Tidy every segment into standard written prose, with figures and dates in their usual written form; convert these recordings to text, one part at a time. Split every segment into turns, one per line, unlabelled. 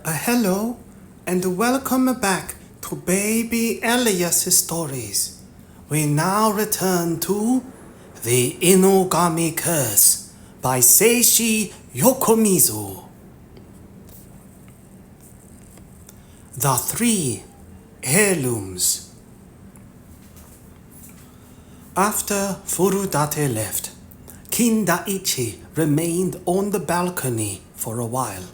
Hello and welcome back to Baby Elias's stories. We now return to The Inugami Curse by Seishi Yokomizo. The Three Heirlooms. After Furudate left, Kindaichi remained on the balcony for a while,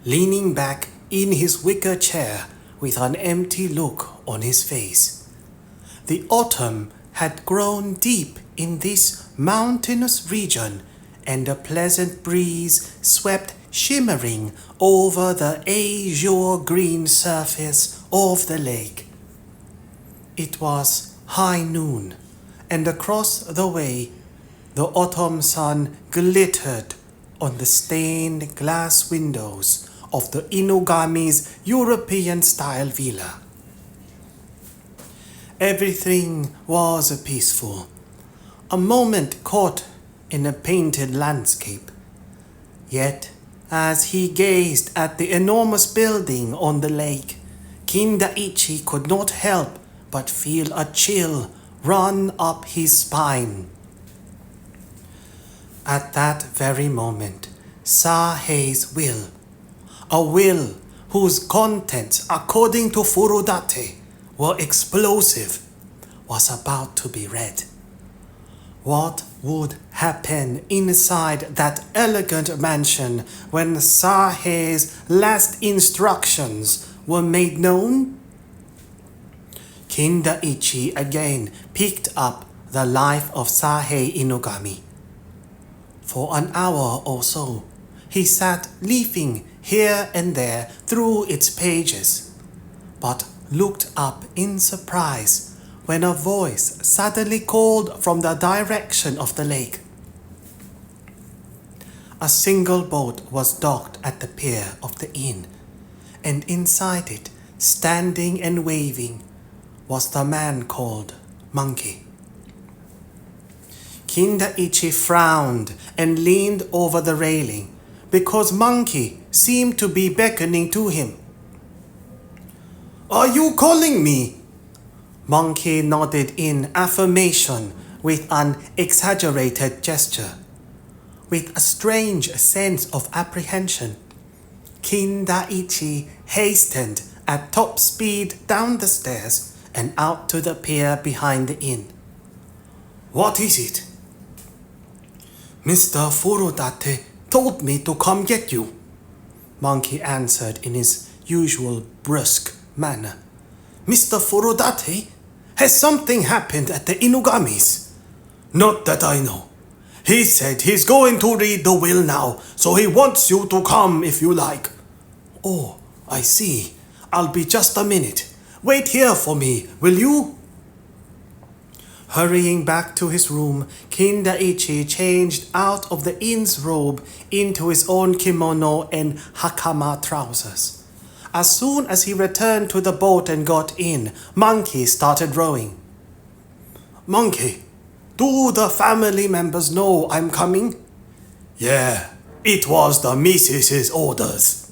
leaning back in his wicker chair with an empty look on his face. The autumn had grown deep in this mountainous region, and a pleasant breeze swept shimmering over the azure green surface of the lake. It was high noon, and across the way the autumn sun glittered on the stained glass windows of the Inugami's European-style villa. Everything was peaceful, a moment caught in a painted landscape. Yet, as he gazed at the enormous building on the lake, Kindaichi could not help but feel a chill run up his spine. At that very moment, Sahei's will, a will whose contents, according to Furudate, were explosive, was about to be read. What would happen inside that elegant mansion when Sahei's last instructions were made known? Kindaichi again picked up the life of Sahei Inugami. For an hour or so, he sat leafing here and there through its pages, but looked up in surprise when a voice suddenly called from the direction of the lake. A single boat was docked at the pier of the inn, and inside it, standing and waving, was the man called Monkey. Kindaichi frowned and leaned over the railing because Monkey seemed to be beckoning to him. "Are you calling me?" Monkey nodded in affirmation with an exaggerated gesture. With a strange sense of apprehension, Kindaichi hastened at top speed down the stairs and out to the pier behind the inn. "What is it?" "Mr. Furudate told me to come get you," Monkey answered in his usual brusque manner. "Mr. Furudate? Has something happened at the Inugamis?" "Not that I know. He said he's going to read the will now, so he wants you to come if you like." "Oh, I see. I'll be just a minute. Wait here for me, will you?" Hurrying back to his room, Kindaichi changed out of the inn's robe into his own kimono and hakama trousers. As soon as he returned to the boat and got in, Monkey started rowing. "Monkey, do the family members know I'm coming?" "Yeah, it was the Mrs.'s orders."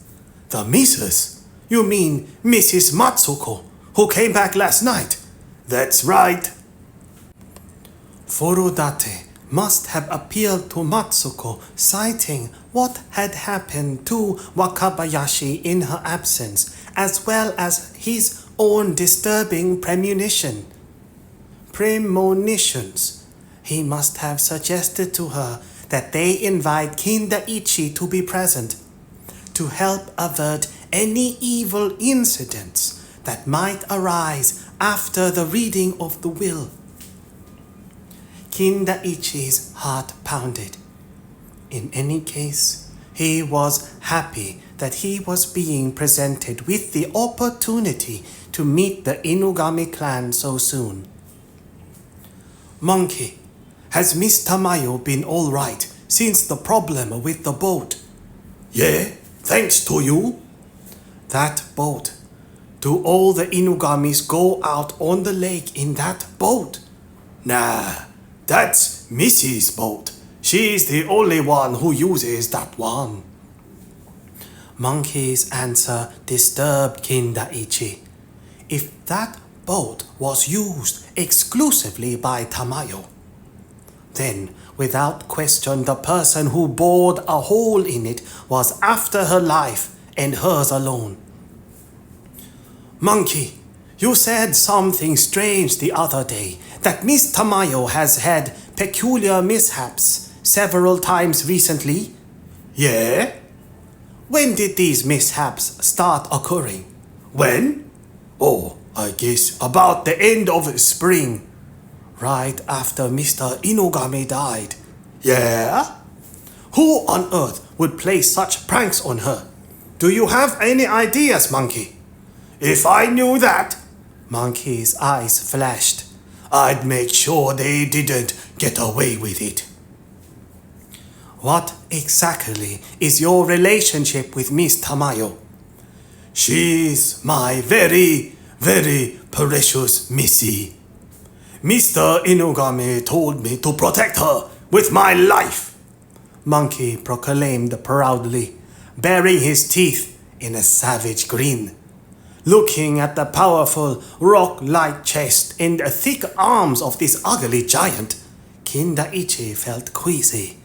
"The Mrs.? You mean Mrs. Matsuko, who came back last night?" "That's right." Furudate must have appealed to Matsuko, citing what had happened to Wakabayashi in her absence, as well as his own disturbing premonitions. He must have suggested to her that they invite Kindaichi to be present, to help avert any evil incidents that might arise after the reading of the will. Kindaichi's heart pounded. In any case, he was happy that he was being presented with the opportunity to meet the Inugami Clan so soon. "Monkey, has Miss Tamayo been all right since the problem with the boat?" "Yeah, thanks to you." "That boat. Do all the Inugamis go out on the lake in that boat?" "Nah. That's Missy's boat. She's the only one who uses that one." Monkey's answer disturbed Kindaichi. If that boat was used exclusively by Tamayo, then, without question, the person who bored a hole in it was after her life and hers alone. Monkey, you said something strange the other day, that Miss Tamayo has had peculiar mishaps several times recently. Yeah? When did these mishaps start occurring? When? Oh, I guess about the end of spring. Right after Mr. Inugami died. Yeah? Who on earth would play such pranks on her? Do you have any ideas, Monkey? If I knew that, Monkey's eyes flashed, I'd make sure they didn't get away with it. What exactly is your relationship with Miss Tamayo? She's my very, very precious missy. Mr. Inugami told me to protect her with my life, Monkey proclaimed proudly, baring his teeth in a savage grin. Looking at the powerful, rock-like chest and thick arms of this ugly giant, Kindaichi felt queasy.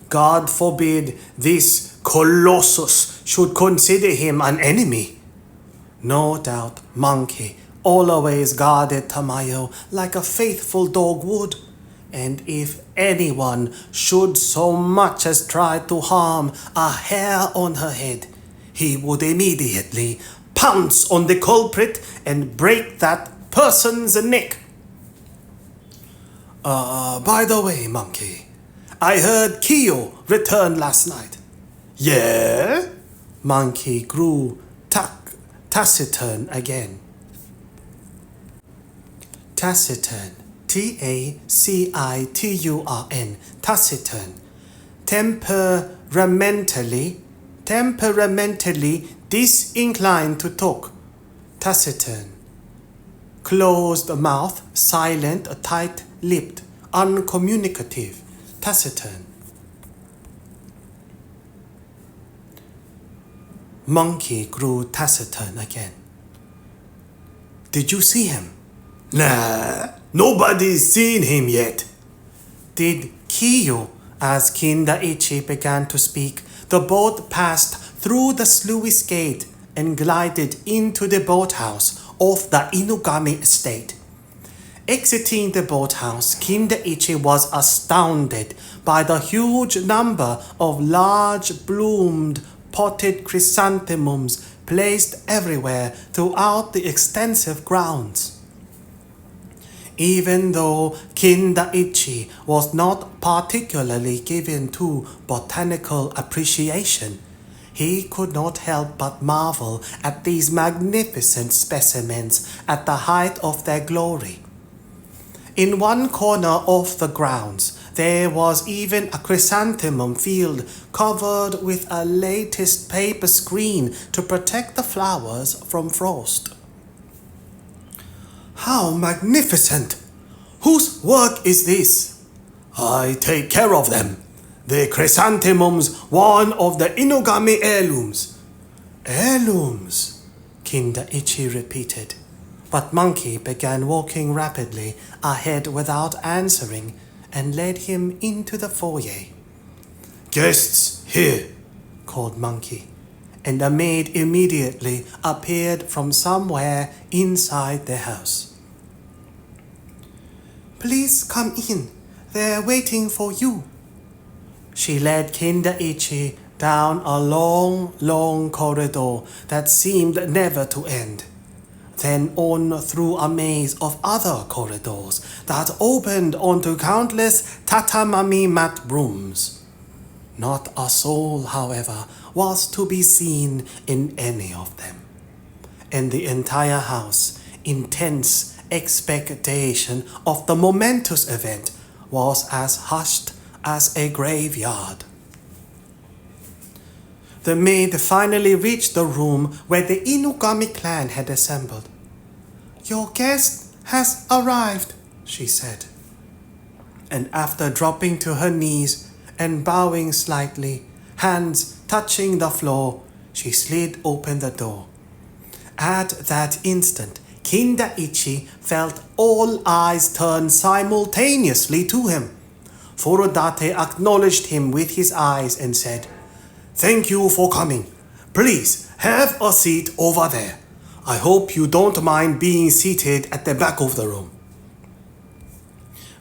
God forbid this colossus should consider him an enemy. No doubt Monkey always guarded Tamayo like a faithful dog would, and if anyone should so much as try to harm a hair on her head, he would immediately pounce on the culprit and break that person's neck. By the way, Monkey, I heard Kiyo returned last night. Yeah? Monkey grew taciturn again. Taciturn. T-A-C-I-T-U-R-N. Taciturn. Temperamentally disinclined to talk. Taciturn. Closed mouth, silent, tight-lipped, uncommunicative. Taciturn. Monkey grew taciturn again. Did you see him? Nah, nobody's seen him yet. Did Kiyo? As Kindaichi began to speak, the boat passed through the sluice gate and glided into the boathouse of the Inugami estate. Exiting the boathouse, Kindaichi was astounded by the huge number of large bloomed potted chrysanthemums placed everywhere throughout the extensive grounds. Even though Kindaichi was not particularly given to botanical appreciation, he could not help but marvel at these magnificent specimens at the height of their glory. In one corner of the grounds, there was even a chrysanthemum field covered with a latest paper screen to protect the flowers from frost. How magnificent! Whose work is this? I take care of them. The chrysanthemums, one of the Inugami Heirlooms. Heirlooms, Kindaichi repeated. But Monkey began walking rapidly ahead without answering and led him into the foyer. Guests here, called Monkey, and a maid immediately appeared from somewhere inside the house. Please come in. They're waiting for you. She led Kindaichi down a long, long corridor that seemed never to end, then on through a maze of other corridors that opened onto countless tatamami mat rooms. Not a soul, however, was to be seen in any of them. In the entire house, intense expectation of the momentous event was as hushed as a graveyard. The maid finally reached the room where the Inugami Clan had assembled. Your guest has arrived, she said. And after dropping to her knees and bowing slightly, hands touching the floor, she slid open the door. At that instant, Kindaichi felt all eyes turn simultaneously to him. Furudate acknowledged him with his eyes and said, "Thank you for coming. Please, have a seat over there. I hope you don't mind being seated at the back of the room."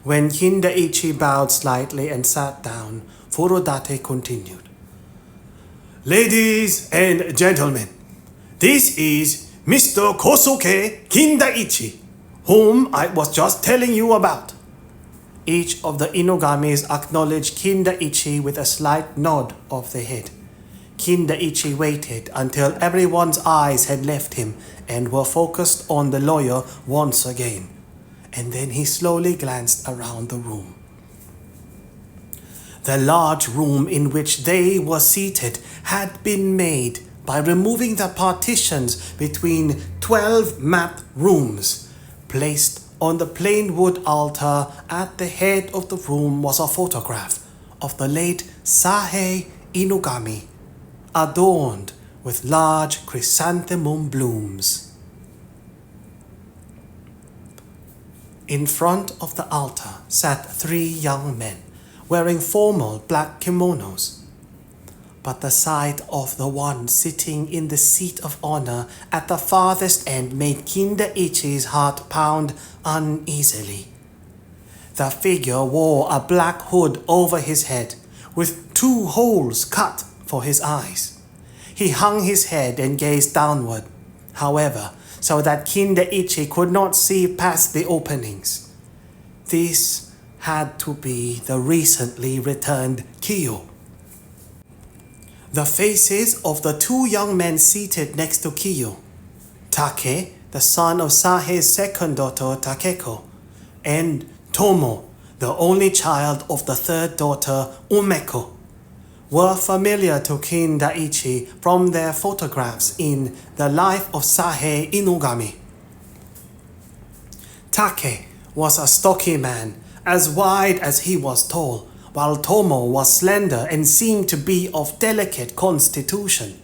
When Kindaichi bowed slightly and sat down, Furudate continued. "Ladies and gentlemen, this is Mr. Kosuke Kindaichi, whom I was just telling you about." Each of the Inugamis acknowledged Kindaichi with a slight nod of the head. Kindaichi waited until everyone's eyes had left him and were focused on the lawyer once again, and then he slowly glanced around the room. The large room in which they were seated had been made by removing the partitions between 12 map rooms. Placed on the plain wood altar at the head of the room was a photograph of the late Seishi Inugami, adorned with large chrysanthemum blooms. In front of the altar sat 3 young men, wearing formal black kimonos. But the sight of the one sitting in the seat of honor at the farthest end made Kindaichi's heart pound uneasily. The figure wore a black hood over his head, with 2 holes cut for his eyes. He hung his head and gazed downward, however, so that Kindaichi could not see past the openings. This had to be the recently returned Kiyo. The faces of the 2 young men seated next to Kiyo, Take, the son of Sahe's second daughter Takeko, and Tomo, the only child of the third daughter Umeko, were familiar to Kindaichi from their photographs in The Life of Seishi Inugami. Take was a stocky man, as wide as he was tall, while Tomo was slender and seemed to be of delicate constitution.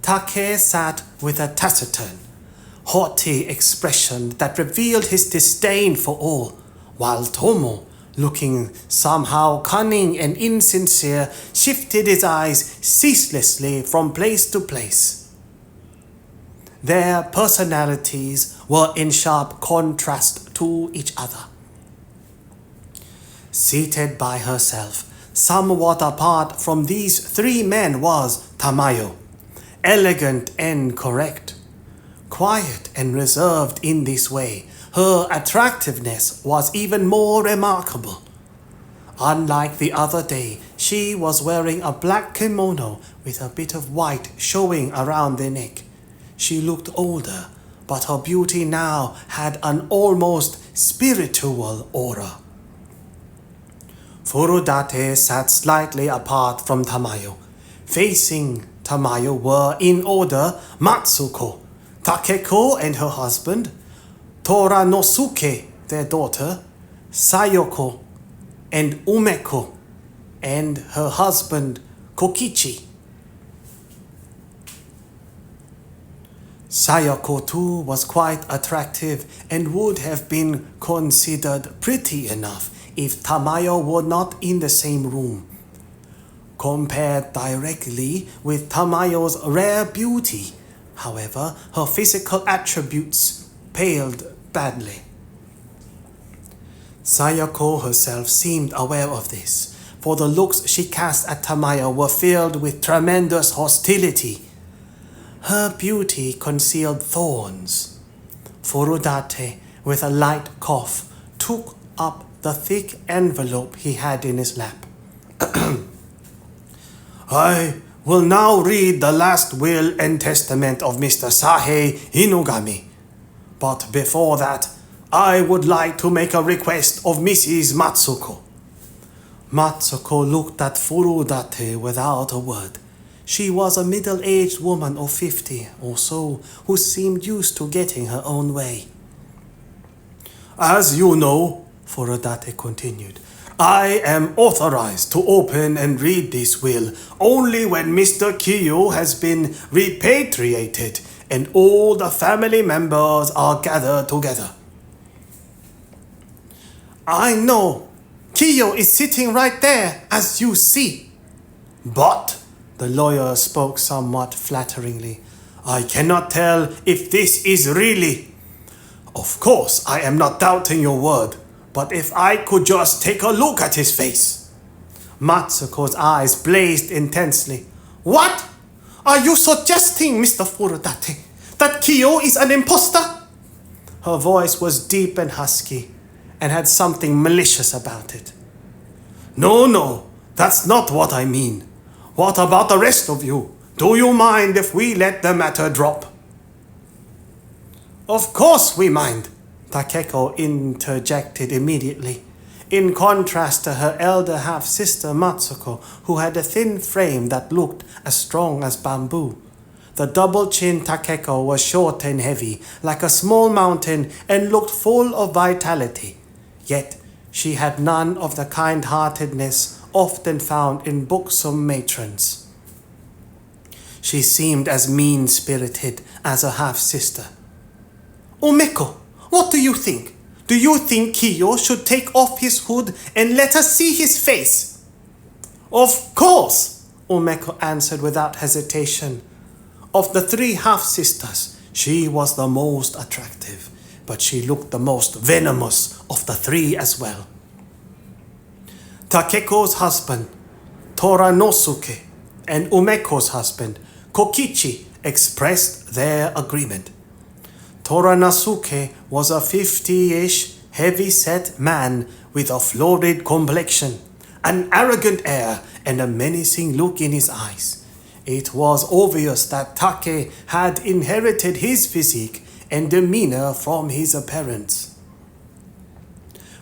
Take sat with a taciturn, haughty expression that revealed his disdain for all, while Tomo, looking somehow cunning and insincere, shifted his eyes ceaselessly from place to place. Their personalities were in sharp contrast to each other. Seated by herself, somewhat apart from these 3 men, was Tamayo, elegant and correct. Quiet and reserved in this way, her attractiveness was even more remarkable. Unlike the other day, she was wearing a black kimono with a bit of white showing around the neck. She looked older, but her beauty now had an almost spiritual aura. Furudate sat slightly apart from Tamayo. Facing Tamayo were, in order, Matsuko, Takeko and her husband, Toranosuke, their daughter, Sayoko, and Umeko, and her husband, Kokichi. Sayoko too was quite attractive and would have been considered pretty enough if Tamayo were not in the same room. Compared directly with Tamayo's rare beauty, however, her physical attributes paled badly. Sayoko herself seemed aware of this, for the looks she cast at Tamayo were filled with tremendous hostility. Her beauty concealed thorns. Furudate, with a light cough, took up the thick envelope he had in his lap. "I will now read the last will and testament of Mr. Seishi Inugami. But before that, I would like to make a request of Mrs. Matsuko." Matsuko looked at Furudate without a word. She was a middle-aged woman of 50 or so who seemed used to getting her own way. "As you know," Furudate continued, I am authorized to open and read this will only when Mr. Kiyo has been repatriated and all the family members are gathered together. I know. Kiyo is sitting right there, as you see. But, the lawyer spoke somewhat flatteringly, I cannot tell if this is really. Of course, I am not doubting your word, but if I could just take a look at his face. Matsuko's eyes blazed intensely. What? Are you suggesting, Mr. Furudate, that Kiyo is an imposter? Her voice was deep and husky, and had something malicious about it. No, that's not what I mean. What about the rest of you? Do you mind if we let the matter drop? Of course we mind, Takeko interjected immediately, in contrast to her elder half-sister Matsuko, who had a thin frame that looked as strong as bamboo. The double-chinned Takeko was short and heavy, like a small mountain, and looked full of vitality. Yet she had none of the kind-heartedness often found in buxom matrons. She seemed as mean-spirited as her half-sister. Umeko, what do you think? Do you think Kiyo should take off his hood and let us see his face? Of course, Umeko answered without hesitation. Of the three half-sisters, she was the most attractive, but she looked the most venomous of the three as well. Takeko's husband, Toranosuke, and Umeko's husband, Kokichi, expressed their agreement. Toranosuke was a 50-ish, heavy-set man with a florid complexion, an arrogant air, and a menacing look in his eyes. It was obvious that Take had inherited his physique and demeanor from his parents.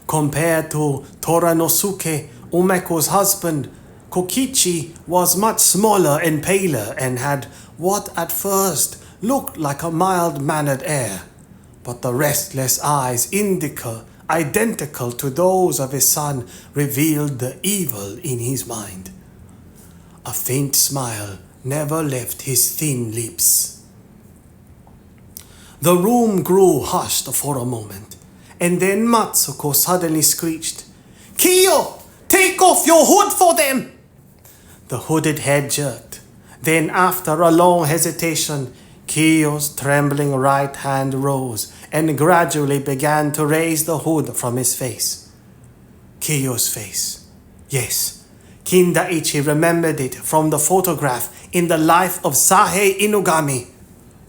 Compared to Toranosuke, Umeko's husband, Kokichi was much smaller and paler and had what at first looked like a mild-mannered air, but the restless eyes, identical to those of his son, revealed the evil in his mind. A faint smile never left his thin lips. The room grew hushed for a moment, and then Matsuko suddenly screeched, "Kiyo! Take off your hood for them!" The hooded head jerked. Then, after a long hesitation, Kiyo's trembling right hand rose and gradually began to raise the hood from his face. Kiyo's face. Yes, Kindaichi remembered it from the photograph in the life of Sahe Inugami.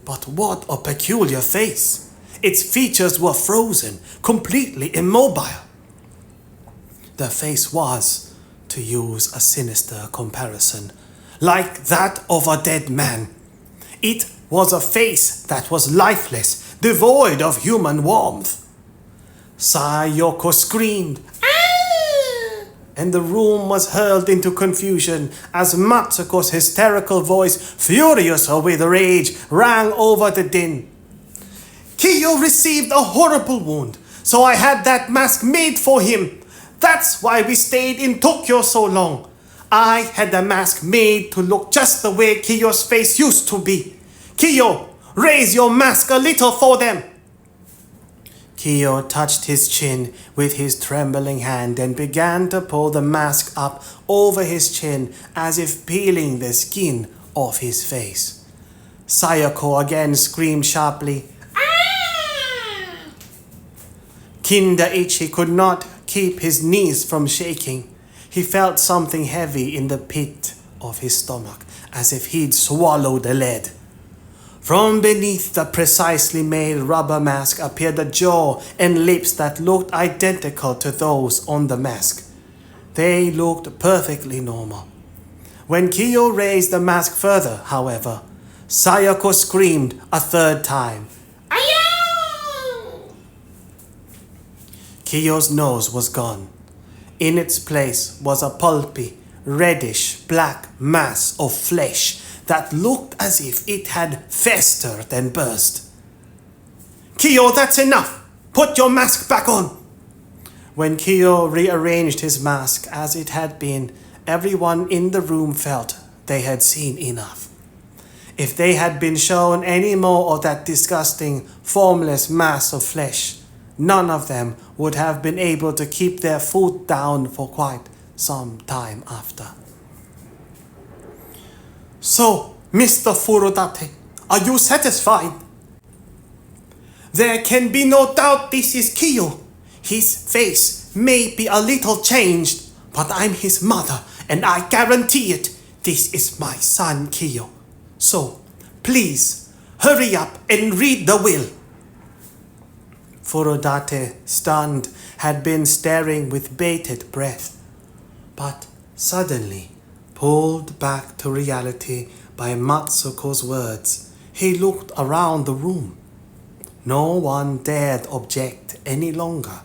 But what a peculiar face! Its features were frozen, completely immobile. The face was, to use a sinister comparison, like that of a dead man. It was a face that was lifeless, devoid of human warmth. Sayoko screamed, "Ah!" and the room was hurled into confusion as Matsuko's hysterical voice, furious with rage, rang over the din. "Kiyo received a horrible wound, so I had that mask made for him. That's why we stayed in Tokyo so long. I had the mask made to look just the way Kiyo's face used to be. Kiyo, raise your mask a little for them." Kiyo touched his chin with his trembling hand and began to pull the mask up over his chin as if peeling the skin off his face. Sayoko again screamed sharply, "Ah!" Kindaichi could not keep his knees from shaking. He felt something heavy in the pit of his stomach, as if he'd swallowed a lead. From beneath the precisely made rubber mask appeared a jaw and lips that looked identical to those on the mask. They looked perfectly normal. When Kiyo raised the mask further, however, Sayoko screamed a third time, "Ayaw!" Kiyo's nose was gone. In its place was a pulpy, reddish black mass of flesh that looked as if it had festered and burst. "Kiyo, that's enough! Put your mask back on!" When Kiyo rearranged his mask as it had been, everyone in the room felt they had seen enough. If they had been shown any more of that disgusting, formless mass of flesh, none of them would have been able to keep their foot down for quite some time after. So, Mr. Furudate, are you satisfied? There can be no doubt this is Kiyo. His face may be a little changed, but I'm his mother, and I guarantee it, this is my son Kiyo. So, please, hurry up and read the will. Furudate, stunned, had been staring with bated breath, but suddenly, pulled back to reality by Matsuko's words, he looked around the room. No one dared object any longer.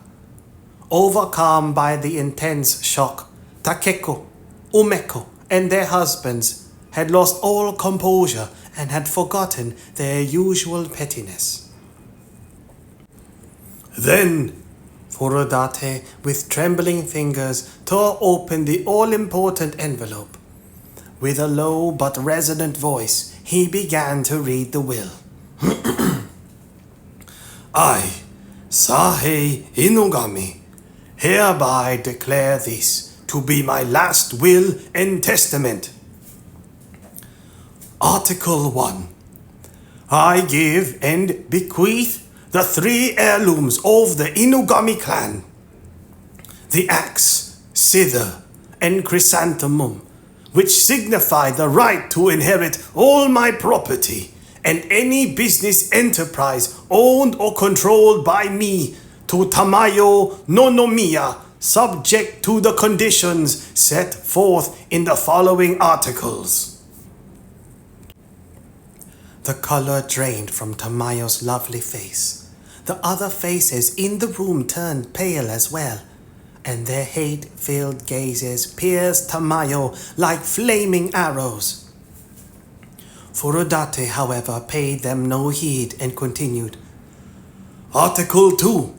Overcome by the intense shock, Takeko, Umeko, and their husbands had lost all composure and had forgotten their usual pettiness. Then, Furudate, with trembling fingers, tore open the all-important envelope. With a low but resonant voice, he began to read the will. I, Seishi Inugami, hereby declare this to be my last will and testament. Article 1. I give and bequeath the 3 heirlooms of the Inugami Clan, the axe, scyther, and chrysanthemum, which signify the right to inherit all my property and any business enterprise owned or controlled by me to Tamayo no Nomiya, subject to the conditions set forth in the following articles. The color drained from Tamayo's lovely face. The other faces in the room turned pale as well, and their hate-filled gazes pierced Tamayo like flaming arrows. Furudate, however, paid them no heed and continued. Article 2.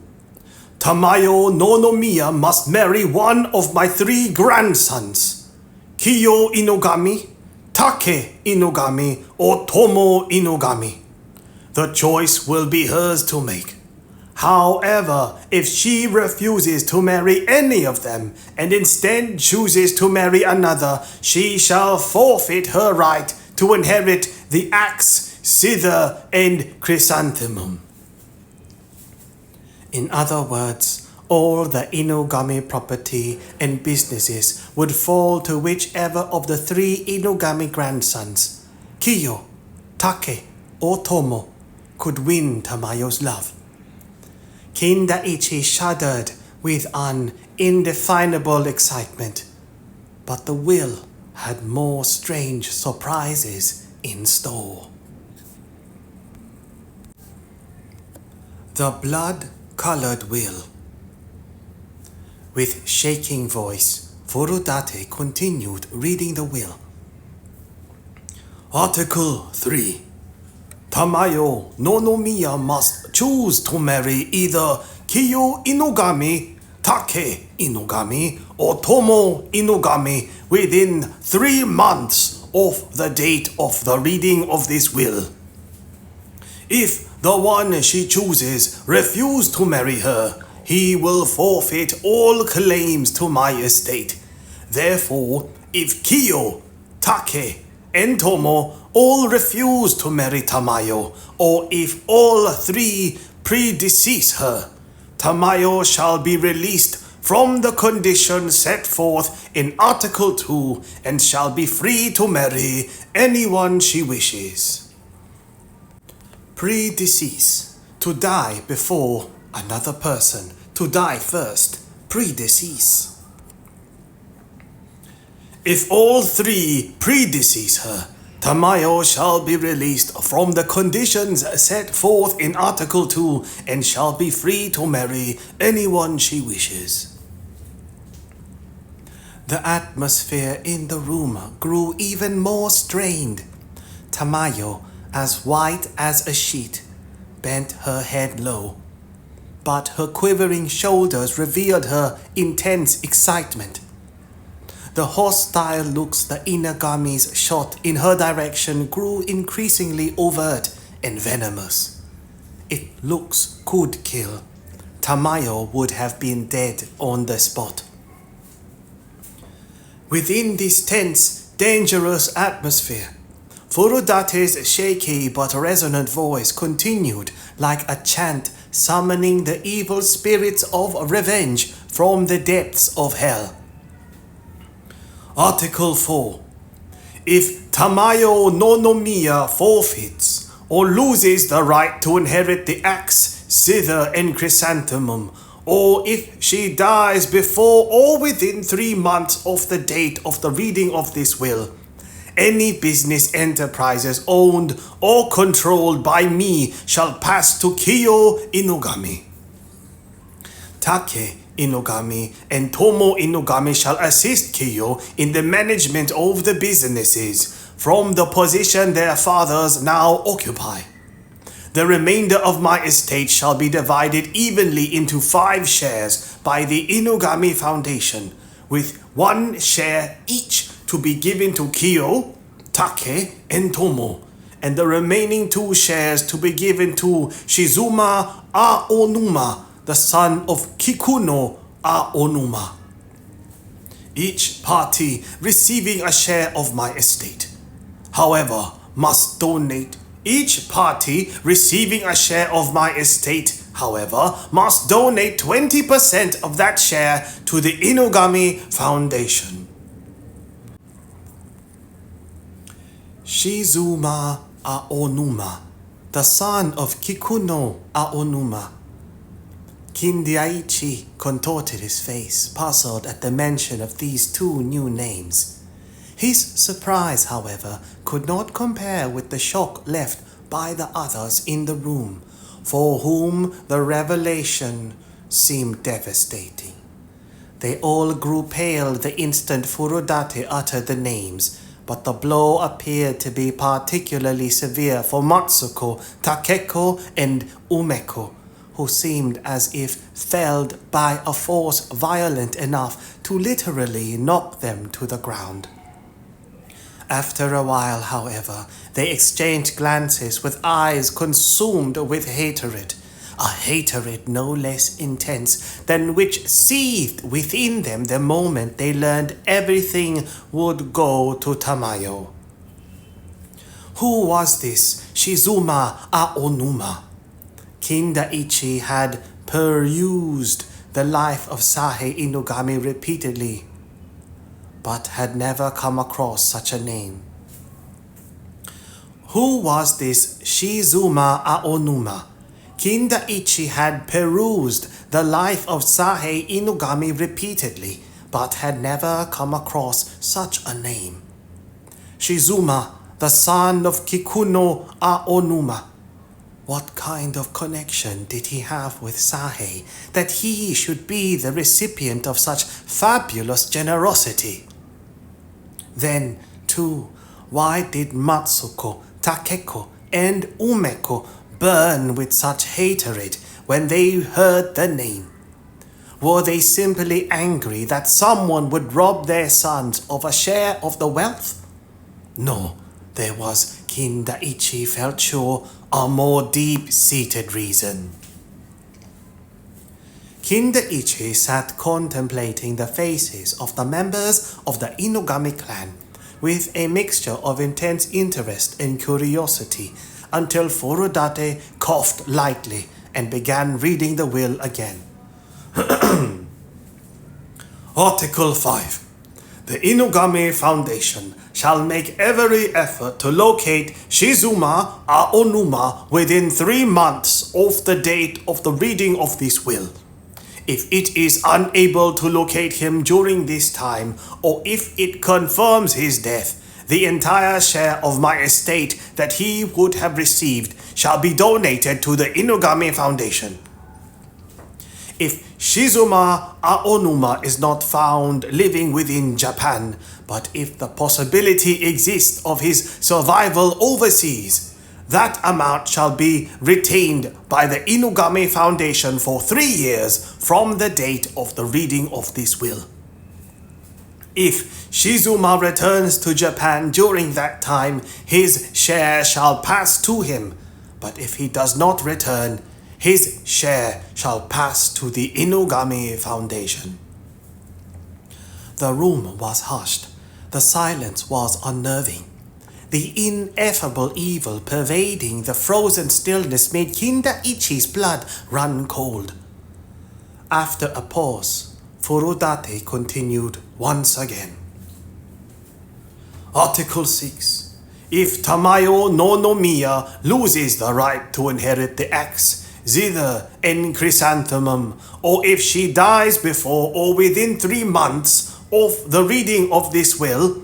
Tamayo no Nomiya must marry one of my 3 grandsons, Kiyo Inugami, Take Inugami, or Tomo Inugami. The choice will be hers to make. However, if she refuses to marry any of them and instead chooses to marry another, she shall forfeit her right to inherit the axe, scyther, and chrysanthemum. In other words, all the Inugami property and businesses would fall to whichever of the 3 Inugami grandsons, Kiyo, Take, or Tomo, could win Tamayo's love. Kindaichi shuddered with an indefinable excitement, but the will had more strange surprises in store. The blood-colored will. With shaking voice, Furudate continued reading the will. Article 3. Tamayo no Nomiya must choose to marry either Kiyo Inugami, Take Inugami, or Tomo Inugami within 3 months of the date of the reading of this will. If the one she chooses refuses to marry her, he will forfeit all claims to my estate. Therefore, if Kiyo, Take, and Tomo all refuse to marry Tamayo, or if all 3 predecease her, Tamayo shall be released from the conditions set forth in Article 2 and shall be free to marry anyone she wishes. Predecease, to die before another person, to die first, predecease. If all 3 predecease her, Tamayo shall be released from the conditions set forth in Article 2 and shall be free to marry anyone she wishes. The atmosphere in the room grew even more strained. Tamayo, as white as a sheet, bent her head low. but her quivering shoulders revealed her intense excitement. The hostile looks the Inugamis shot in her direction grew increasingly overt and venomous. If looks could kill, Tamayo would have been dead on the spot. Within this tense, dangerous atmosphere, Furudate's shaky but resonant voice continued like a chant summoning the evil spirits of revenge from the depths of hell. Article 4. If Tamayo no Nomiya forfeits or loses the right to inherit the axe, zither, and chrysanthemum, or if she dies before or within 3 months of the date of the reading of this will, any business enterprises owned or controlled by me shall pass to Kiyo Inugami. Take Inugami and Tomo Inugami shall assist Kiyo in the management of the businesses from the position their fathers now occupy. The remainder of my estate shall be divided evenly into 5 shares by the Inugami Foundation, with 1 share each to be given to Kiyo, Take, and Tomo, and the remaining 2 shares to be given to Shizuma Aonuma, the son of Kikuno Aonuma. Each party receiving a share of my estate, however, must donate. Each party receiving a share of my estate, however, must donate 20% of that share to the Inugami Foundation. Shizuma Aonuma, the son of Kikuno Aonuma. Kindaichi contorted his face, puzzled at the mention of these 2 new names. His surprise, however, could not compare with the shock left by the others in the room, for whom the revelation seemed devastating. They all grew pale the instant Furudate uttered the names, but the blow appeared to be particularly severe for Matsuko, Takeko, and Umeko, who seemed as if felled by a force violent enough to literally knock them to the ground. After a while, however, they exchanged glances with eyes consumed with hatred, a hatred no less intense than which seethed within them the moment they learned everything would go to Tamayo. Who was this Shizuma Aonuma? Kindaichi had perused the life of Sahe Inugami repeatedly, but had never come across such a name. Who was this Shizuma Aonuma? Kindaichi had perused the life of Sahe Inugami repeatedly, but had never come across such a name. Shizuma, the son of Kikuno Aonuma. What kind of connection did he have with Sahe that he should be the recipient of such fabulous generosity? Then, too, why did Matsuko, Takeko, and Umeko burn with such hatred when they heard the name? Were they simply angry that someone would rob their sons of a share of the wealth? No, there was, Kindaichi felt sure, a more deep-seated reason. Kindaichi sat contemplating the faces of the members of the Inugami Clan with a mixture of intense interest and curiosity until Furudate coughed lightly and began reading the will again. Article 5. The Inugami Foundation shall make every effort to locate Shizuma Aonuma within 3 months of the date of the reading of this will. If it is unable to locate him during this time, or if it confirms his death, the entire share of my estate that he would have received shall be donated to the Inugami Foundation. If Shizuma Aonuma is not found living within Japan, but if the possibility exists of his survival overseas, that amount shall be retained by the Inugami Foundation for 3 years from the date of the reading of this will. If Shizuma returns to Japan during that time, his share shall pass to him, but if he does not return, his share shall pass to the Inugami Foundation. The room was hushed. The silence was unnerving. The ineffable evil pervading the frozen stillness made Kindaichi's blood run cold. After a pause, Furudate continued once again. Article 6. If Tamayo no Nomiya loses the right to inherit the axe, zither and chrysanthemum, or if she dies before or within 3 months of the reading of this will,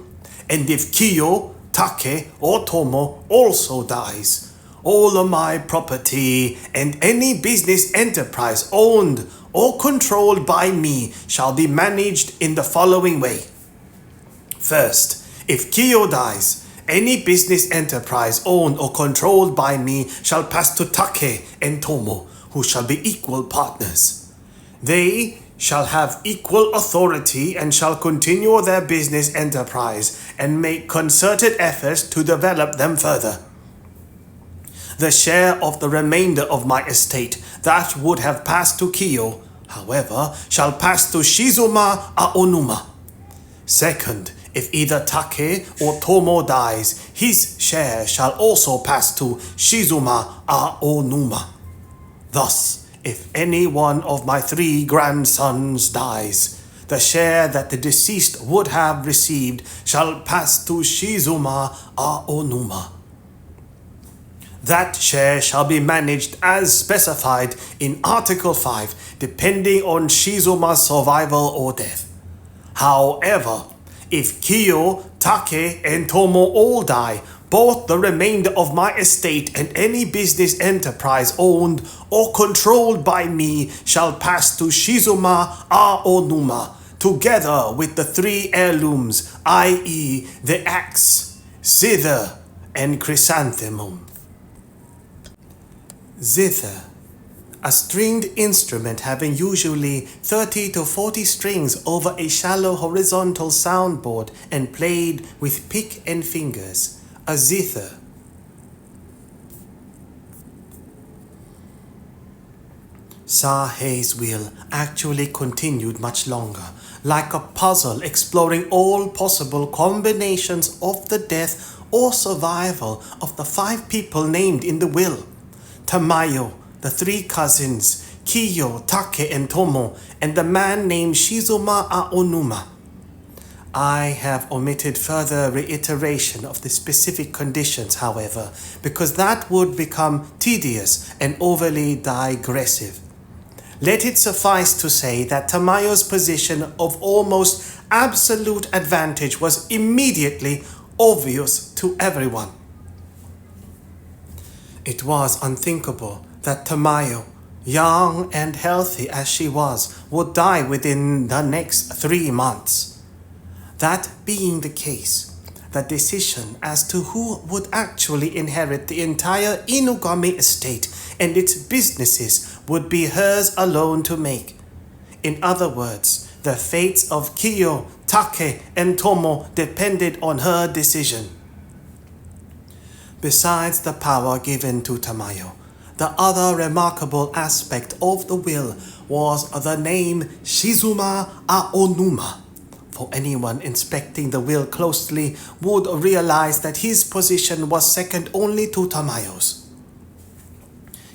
and if Kiyo, Take, or Tomo also dies, all of my property and any business enterprise owned or controlled by me shall be managed in the following way. First, if Kiyo dies, any business enterprise owned or controlled by me shall pass to Take and Tomo, who shall be equal partners. They shall have equal authority and shall continue their business enterprise and make concerted efforts to develop them further. The share of the remainder of my estate that would have passed to Kiyo, however, shall pass to Shizuma Aonuma. Second, if either Take or Tomo dies, his share shall also pass to Shizuma Aonuma. Thus, if any one of my 3 grandsons dies, the share that the deceased would have received shall pass to Shizuma Aonuma. That share shall be managed as specified in Article 5, depending on Shizuma's survival or death. However, if Kiyo, Take, and Tomo all die, both the remainder of my estate and any business enterprise owned or controlled by me shall pass to Shizuma Aonuma, together with the 3 heirlooms, i.e. the axe, zither, and chrysanthemum. Zither, a stringed instrument having usually 30 to 40 strings over a shallow horizontal soundboard and played with pick and fingers. A zither. Sahei's will actually continued much longer, like a puzzle exploring all possible combinations of the death or survival of the 5 people named in the will. Tamayo, the 3 cousins, Kiyo, Take, and Tomo, and the man named Shizuma Aonuma. I have omitted further reiteration of the specific conditions, however, because that would become tedious and overly digressive. Let it suffice to say that Tamayo's position of almost absolute advantage was immediately obvious to everyone. It was unthinkable that Tamayo, young and healthy as she was, would die within the next 3 months. That being the case, the decision as to who would actually inherit the entire Inugami estate and its businesses would be hers alone to make. In other words, the fates of Kiyo, Take, and Tomo depended on her decision. Besides the power given to Tamayo, the other remarkable aspect of the will was the name Shizuma Aonuma. For anyone inspecting the will closely would realize that his position was second only to Tamayo's.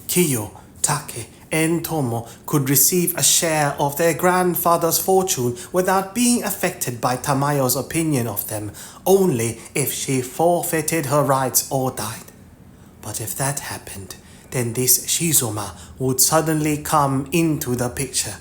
Kiyo, Take, and Tomo could receive a share of their grandfather's fortune without being affected by Tamayo's opinion of them, only if she forfeited her rights or died. But if that happened, then this Shizuma would suddenly come into the picture.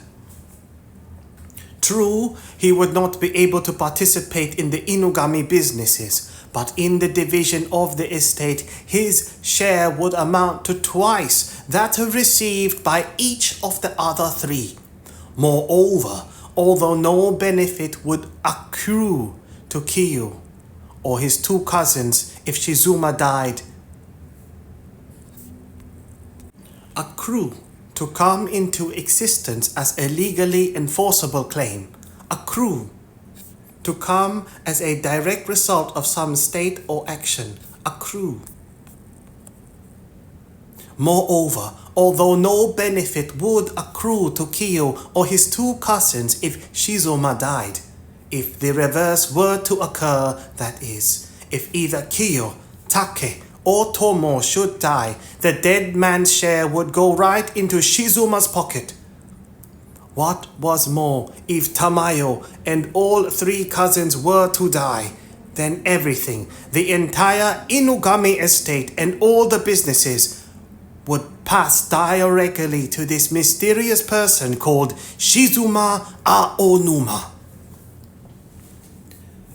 True, he would not be able to participate in the Inugami businesses, but in the division of the estate, his share would amount to twice that received by each of the other 3. Moreover, although no benefit would accrue to Kiyo or his 2 cousins if Shizuma died, accrue, to come into existence as a legally enforceable claim. Accrue, to come as a direct result of some state or action. Accrue. Moreover, although no benefit would accrue to Kiyo or his two cousins if Shizuma died, if the reverse were to occur, that is, if either Kiyo, Take, or Tomo should die, the dead man's share would go right into Shizuma's pocket. What was more, if Tamayo and all three cousins were to die, then everything, the entire Inugami estate and all the businesses, would pass directly to this mysterious person called Shizuma Aonuma.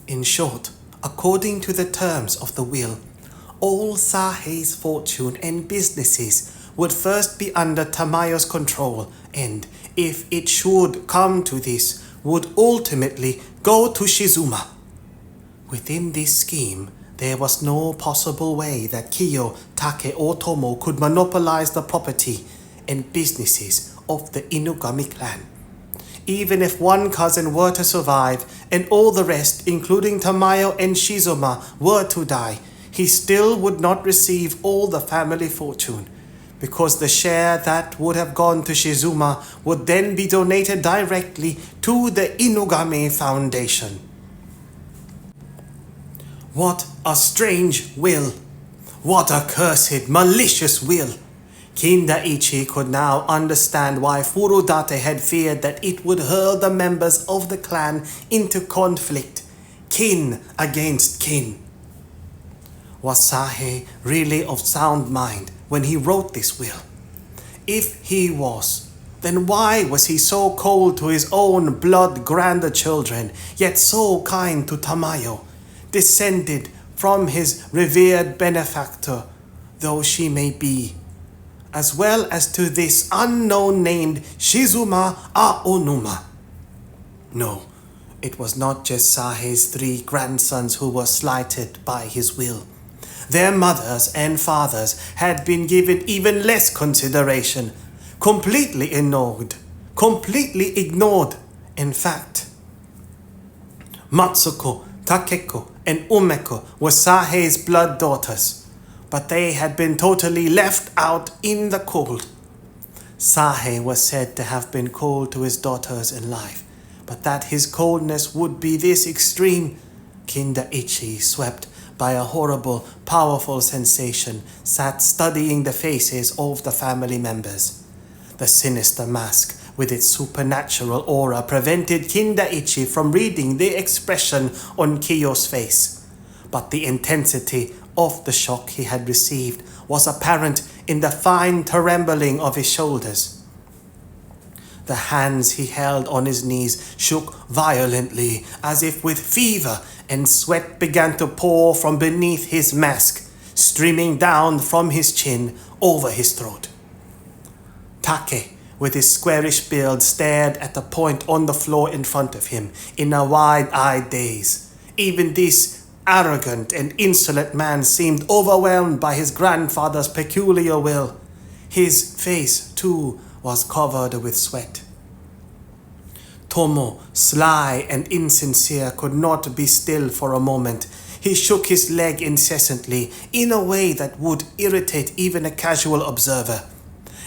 In short, according to the terms of the will, all Sahei's fortune and businesses would first be under Tamayo's control and, if it should come to this, would ultimately go to Shizuma. Within this scheme, there was no possible way that Kiyo, Take, or Tomo could monopolize the property and businesses of the Inugami clan. Even if one cousin were to survive and all the rest, including Tamayo and Shizuma, were to die, he still would not receive all the family fortune, because the share that would have gone to Shizuma would then be donated directly to the Inugami Foundation. What a strange will! What a cursed, malicious will! Kindaichi could now understand why Furudate had feared that it would hurl the members of the clan into conflict, kin against kin. Was Sahe really of sound mind when he wrote this will? If he was, then why was he so cold to his own blood grandchildren, yet so kind to Tamayo, descended from his revered benefactor, though she may be, as well as to this unknown named Shizuma Aonuma? No, it was not just Sahe's three grandsons who were slighted by his will. Their mothers and fathers had been given even less consideration, completely ignored. In fact, Matsuko, Takeko, and Umeko were Sahe's blood daughters, but they had been totally left out in the cold. Sahe was said to have been cold to his daughters in life, but that his coldness would be this extreme, Kindaichi, swept by a horrible, powerful sensation, sat studying the faces of the family members. The sinister mask, with its supernatural aura, prevented Kindaichi from reading the expression on Kiyo's face. But the intensity of the shock he had received was apparent in the fine trembling of his shoulders. The hands he held on his knees shook violently, as if with fever, and sweat began to pour from beneath his mask, streaming down from his chin over his throat. Take, with his squarish build, stared at the point on the floor in front of him in a wide-eyed daze. Even this arrogant and insolent man seemed overwhelmed by his grandfather's peculiar will. His face, too, was covered with sweat. Tomo, sly and insincere, could not be still for a moment. He shook his leg incessantly in a way that would irritate even a casual observer,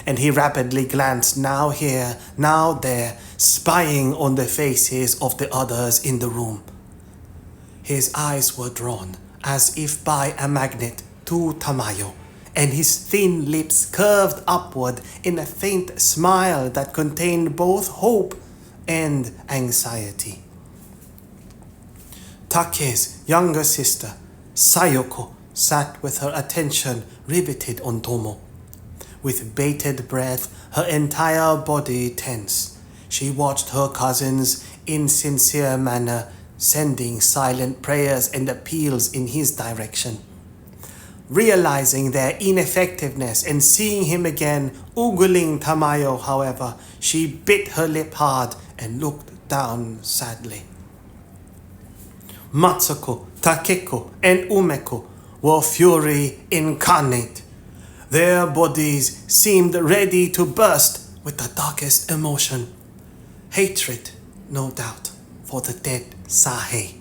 and he rapidly glanced now here, now there, spying on the faces of the others in the room. His eyes were drawn, as if by a magnet, to Tamayo, and his thin lips curved upward in a faint smile that contained both hope and anxiety. Take's younger sister, Sayoko, sat with her attention riveted on Tomo. With bated breath, her entire body tense, she watched her cousins in sincere manner, sending silent prayers and appeals in his direction. Realizing their ineffectiveness and seeing him again ogling Tamayo, however, she bit her lip hard and looked down sadly. Matsuko, Takeko, and Umeko were fury incarnate. Their bodies seemed ready to burst with the darkest emotion. Hatred, no doubt, for the dead Sahe.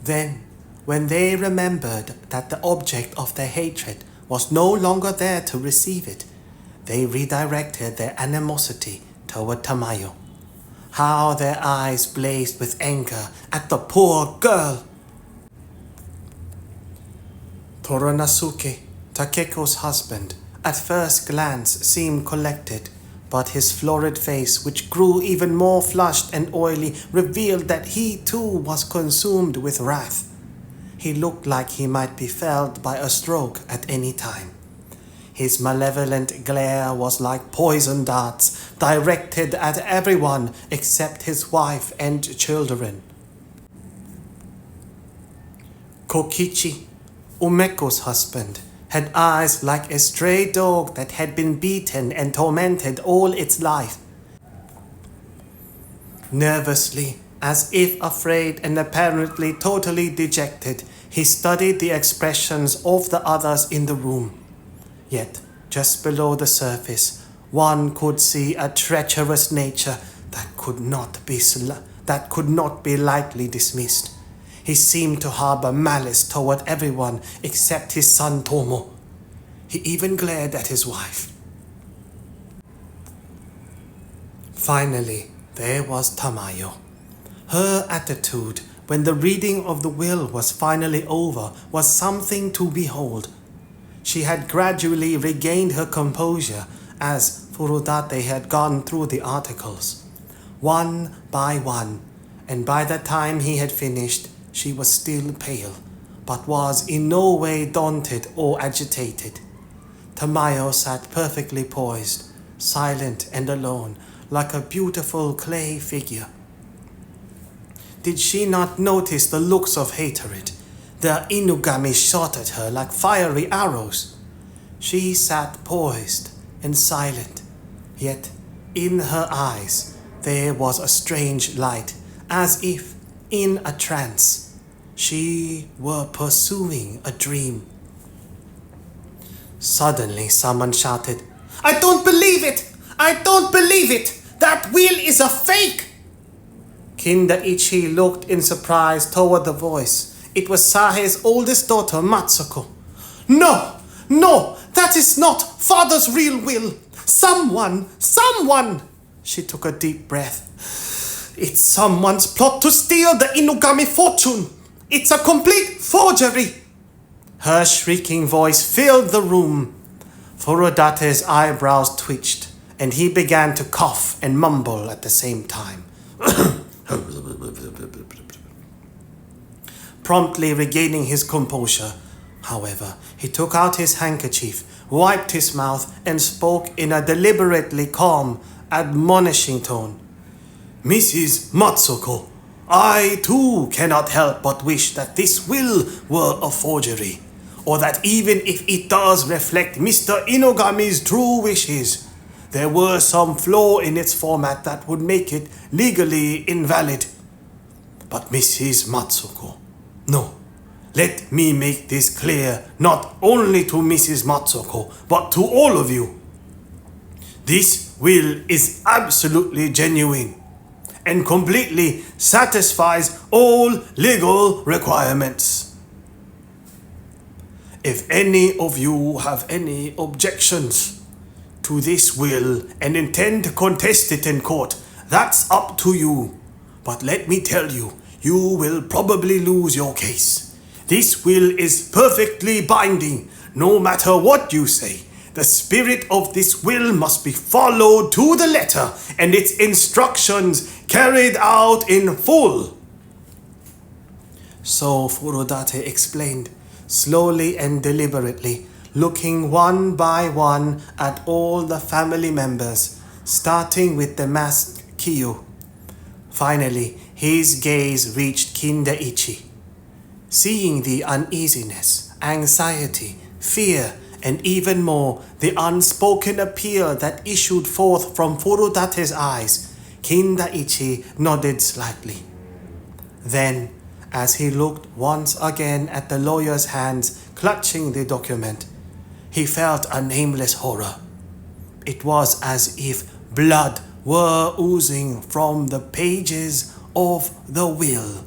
Then, when they remembered that the object of their hatred was no longer there to receive it, they redirected their animosity toward Tamayo. How their eyes blazed with anger at the poor girl! Toranasuke, Takeko's husband, at first glance seemed collected, but his florid face, which grew even more flushed and oily, revealed that he too was consumed with wrath. He looked like he might be felled by a stroke at any time. His malevolent glare was like poison darts directed at everyone except his wife and children. Kokichi, Umeko's husband, had eyes like a stray dog that had been beaten and tormented all its life. Nervously, as if afraid and apparently totally dejected, he studied the expressions of the others in the room. Yet, just below the surface, one could see a treacherous nature that could not be lightly dismissed. He seemed to harbor malice toward everyone except his son Tomo. He even glared at his wife. Finally, there was Tamayo. Her attitude when the reading of the will was finally over was something to behold. She had gradually regained her composure as Furudate had gone through the articles, one by one, and by the time he had finished, she was still pale, but was in no way daunted or agitated. Tamayo sat perfectly poised, silent and alone, like a beautiful clay figure. Did she not notice the looks of hatred? The Inugami shot at her like fiery arrows. She sat poised and silent, yet in her eyes there was a strange light, as if in a trance she were pursuing a dream. Suddenly someone shouted, "I don't believe it! I don't believe it! That will is a fake!" Kindaichi looked in surprise toward the voice. It was Sahe's oldest daughter, Matsuko. No! That is not father's real will! Someone! She took a deep breath. It's someone's plot to steal the Inugami fortune! It's a complete forgery! Her shrieking voice filled the room. Furudate's eyebrows twitched, and he began to cough and mumble at the same time. Promptly regaining his composure, however, he took out his handkerchief, wiped his mouth, and spoke in a deliberately calm, admonishing tone. "Mrs. Matsuko, I too cannot help but wish that this will were a forgery, or that even if it does reflect Mr. Inugami's true wishes, there were some flaw in its format that would make it legally invalid. But Mrs. Matsuko, no, let me make this clear not only to Mrs. Matsuko, but to all of you. This will is absolutely genuine and completely satisfies all legal requirements. If any of you have any objections to this will and intend to contest it in court, that's up to you. But let me tell you, you will probably lose your case. This will is perfectly binding, no matter what you say. The spirit of this will must be followed to the letter and its instructions carried out in full." So Furudate explained, slowly and deliberately, looking one by one at all the family members, starting with the masked Kiyo. Finally, his gaze reached Kindaichi. Seeing the uneasiness, anxiety, fear, and even more, the unspoken appeal that issued forth from Furudate's eyes, Kindaichi nodded slightly. Then, as he looked once again at the lawyer's hands clutching the document, he felt a nameless horror. It was as if blood were oozing from the pages of the will.